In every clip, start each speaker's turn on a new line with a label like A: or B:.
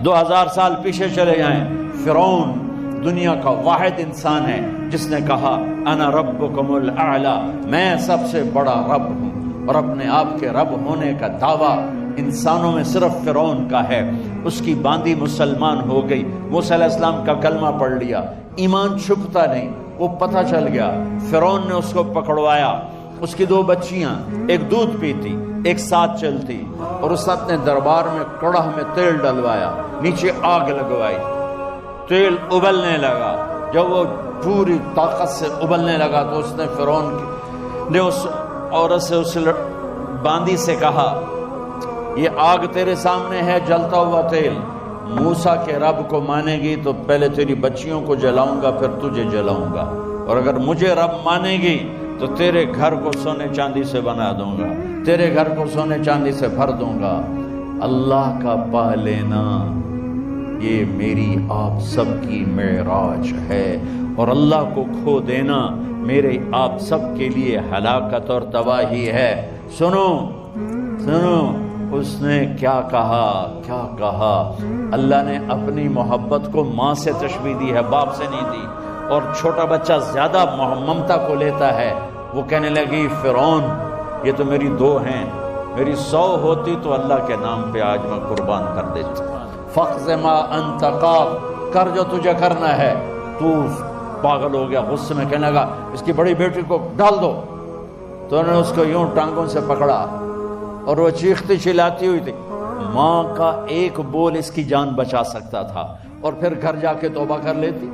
A: 2000 سال پیچھے چلے جائیں، فرعون دنیا کا واحد انسان ہے جس نے کہا انا ربکم الاعلی، میں سب سے بڑا رب ہوں، اور اپنے آپ کے رب ہونے کا دعویٰ انسانوں میں صرف فرعون کا ہے۔ اس کی باندی مسلمان ہو گئی، موسیٰ علیہ السلام کا کلمہ پڑھ لیا، ایمان چھپتا نہیں، وہ پتہ چل گیا، فرعون نے اس کو پکڑوایا۔ اس کی 2 بچیاں، ایک دودھ پیتی ایک ساتھ چلتی، اور اس اپنے دربار میں کڑاہ میں تیل ڈلوایا، نیچے آگ لگوائی، تیل ابلنے لگا۔ جب وہ پوری طاقت سے ابلنے لگا تو اس نے فرعون نے اس عورت سے، اس باندی سے کہا یہ آگ تیرے سامنے ہے، جلتا ہوا تیل، موسیٰ کے رب کو مانے گی تو پہلے تیری بچیوں کو جلاؤں گا پھر تجھے جلاؤں گا، اور اگر مجھے رب مانے گی تو تیرے گھر کو سونے چاندی سے بنا دوں گا، تیرے گھر کو سونے چاندی سے بھر دوں گا۔ اللہ کا پا لینا یہ میری آپ سب کی معراج ہے، اور اللہ کو کھو دینا میرے آپ سب کے لیے ہلاکت اور تباہی ہے۔ سنو سنو اس نے کیا کہا، اللہ نے اپنی محبت کو ماں سے تشبیہ دی ہے، باپ سے نہیں دی، اور چھوٹا بچہ زیادہ ممتا کو لیتا ہے۔ وہ کہنے لگی فرعون یہ تو میری 2 ہیں، میری 100 ہوتی تو اللہ کے نام پہ آج میں قربان کر دیتی۔ فَقْضِ مَا أَنْتَ قَاضٍ، کر جو تجھے کرنا ہے۔ تو پاگل ہو گیا، غصے میں کہنے لگا اس کی بڑی بیٹی کو ڈال دو، تو انہوں نے اس کو یوں ٹانگوں سے پکڑا، اور وہ چیختی چلاتی ہوئی تھی۔ ماں کا ایک بول اس کی جان بچا سکتا تھا، اور پھر گھر جا کے توبہ کر لیتی،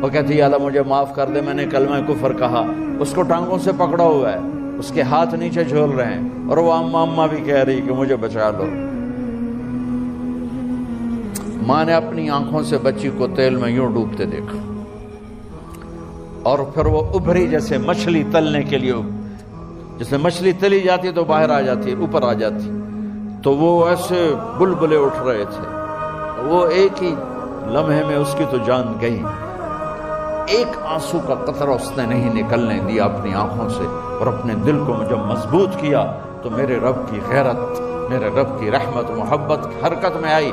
A: وہ کہتی اللہ مجھے معاف کر دے، میں نے کلمہ کفر کہا۔ اس کو ٹانگوں سے پکڑا ہوا ہے، اس کے ہاتھ نیچے جھول رہے ہیں، اور وہ اماں بھی کہہ رہی کہ مجھے بچا لو۔ ماں نے اپنی آنکھوں سے بچی کو تیل میں یوں ڈوبتے دیکھا، اور پھر وہ ابھری جیسے مچھلی تلنے کے لیے، جیسے مچھلی تلی جاتی تو باہر آ جاتی، اوپر آ جاتی، تو وہ ایسے بلبلے اٹھ رہے تھے۔ وہ ایک ہی لمحے میں اس کی تو جان گئی، ایک آنسو کا قطرہ اس نے نہیں نکلنے دیا اپنی آنکھوں سے، اور اپنے دل کو جب مضبوط کیا تو میرے رب کی غیرت، میرے رب کی رحمت محبت حرکت میں آئی۔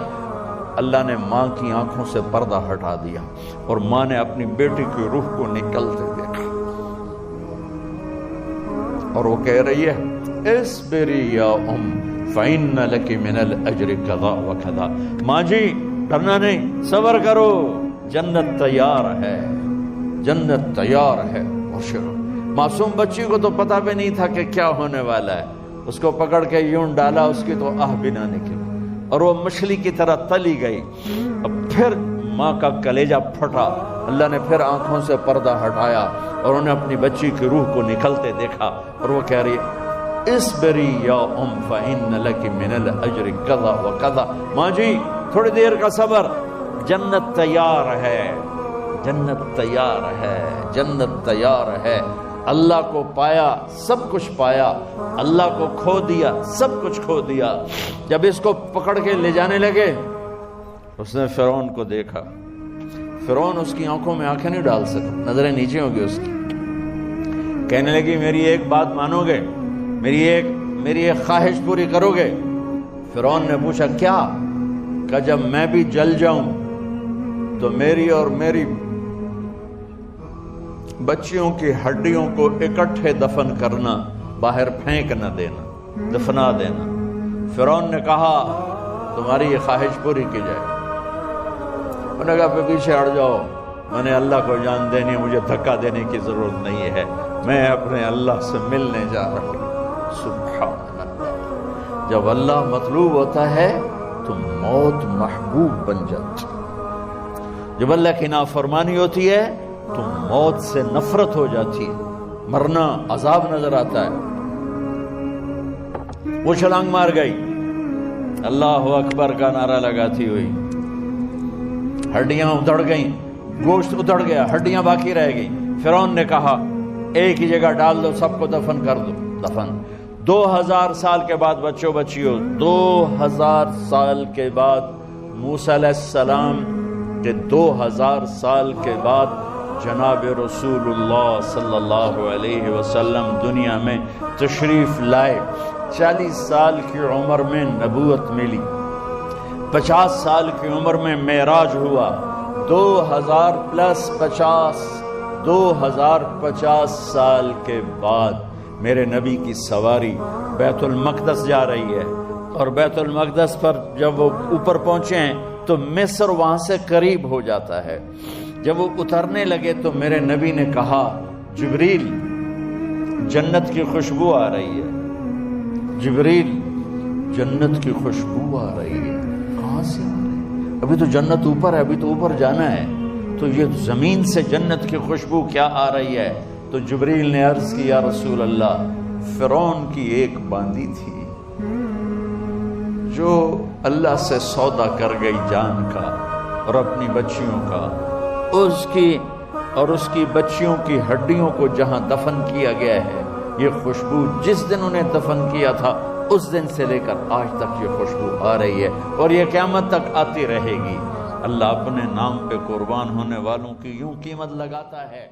A: اللہ نے ماں کی آنکھوں سے پردہ ہٹا دیا، اور ماں نے اپنی بیٹی کی روح کو نکلتے دیکھا، اور وہ کہہ رہی ہے اصبری یا فإن لک من الأجر کذا وکذا، ماں جی ڈرنا نہیں، صبر کرو، جنت تیار ہے، جنت تیار ہے۔ معصوم بچی کو تو پتہ بھی نہیں تھا کہ کیا ہونے والا ہے، اس کو پکڑ کے یوں ڈالا، اس کی تو آہ بھی نہ نکلی، اور وہ مچھلی کی طرح تلی گئی۔ اب پھر ماں کا کلیجہ پھٹا، اللہ نے پھر آنکھوں سے پردہ ہٹایا، اور انہیں اپنی بچی کی روح کو نکلتے دیکھا، اور وہ کہہ رہی ہے اصبری یا فإن لک من الأجر کذا وکذا، ماں جی تھوڑی دیر کا صبر، جنت تیار ہے، جنت تیار ہے، جنت تیار ہے۔ اللہ کو پایا سب کچھ پایا، اللہ کو کھو دیا سب کچھ کھو دیا۔ جب اس کو پکڑ کے لے جانے لگے، اس نے فرعون کو دیکھا، فرعون اس کی آنکھوں میں آنکھیں نہیں ڈال سکا، نظریں نیچے ہو گئی اس کی۔ کہنے لگی میری ایک بات مانو گے، میری ایک خواہش پوری کرو گے؟ فرعون نے پوچھا کیا؟ کہ جب میں بھی جل جاؤں تو میری اور میری بچیوں کی ہڈیوں کو اکٹھے دفن کرنا، باہر پھینک نہ دینا، دفنا دینا۔ فرعون نے کہا تمہاری یہ خواہش پوری کی جائے۔ انہوں نے کہا پہ پیچھے ہٹ جاؤ، میں نے اللہ کو جان دینی ہے، مجھے دھکا دینے کی ضرورت نہیں ہے، میں اپنے اللہ سے ملنے جا رہا ہوں۔ سبحان اللہ، جب اللہ مطلوب ہوتا ہے تو موت محبوب بن جاتی، جب اللہ کی نافرمانی ہوتی ہے تو موت سے نفرت ہو جاتی ہے، مرنا عذاب نظر آتا ہے۔ وہ چھلانگ مار گئی، اللہ اکبر کا نعرہ لگاتی ہوئی، ہڈیاں ادھڑ گئیں، گوشت ادھڑ گیا، ہڈیاں باقی رہ گئیں۔ فرعون نے کہا ایک ہی جگہ ڈال دو، سب کو دفن کر دو۔ دفن 2000 سال کے بعد، بچوں بچیوں 2000 سال کے بعد، موسیٰ علیہ السلام کے 2000 سال کے بعد جناب رسول اللہ صلی اللہ علیہ وسلم دنیا میں تشریف لائے۔ 40 سال کی عمر میں نبوت ملی، 50 سال کی عمر میں معراج ہوا، 2050 سال کے بعد میرے نبی کی سواری بیت المقدس جا رہی ہے، اور بیت المقدس پر جب وہ اوپر پہنچے ہیں تو مصر وہاں سے قریب ہو جاتا ہے۔ جب وہ اترنے لگے تو میرے نبی نے کہا جبریل جنت کی خوشبو آ رہی ہے، جبریل جنت کی خوشبو آ رہی ہے، کہاں سے آ رہی ہے؟ ابھی تو جنت اوپر ہے، ابھی تو اوپر جانا ہے، تو یہ زمین سے جنت کی خوشبو کیا آ رہی ہے؟ تو جبریل نے عرض کی یا رسول اللہ، فرعون کی ایک باندی تھی جو اللہ سے سودا کر گئی جان کا اور اپنی بچیوں کا، اس کی بچیوں کی ہڈیوں کو جہاں دفن کیا گیا ہے، یہ خوشبو جس دن انہیں دفن کیا تھا اس دن سے لے کر آج تک یہ خوشبو آ رہی ہے اور یہ قیامت تک آتی رہے گی۔ اللہ اپنے نام پہ قربان ہونے والوں کی یوں قیمت لگاتا ہے۔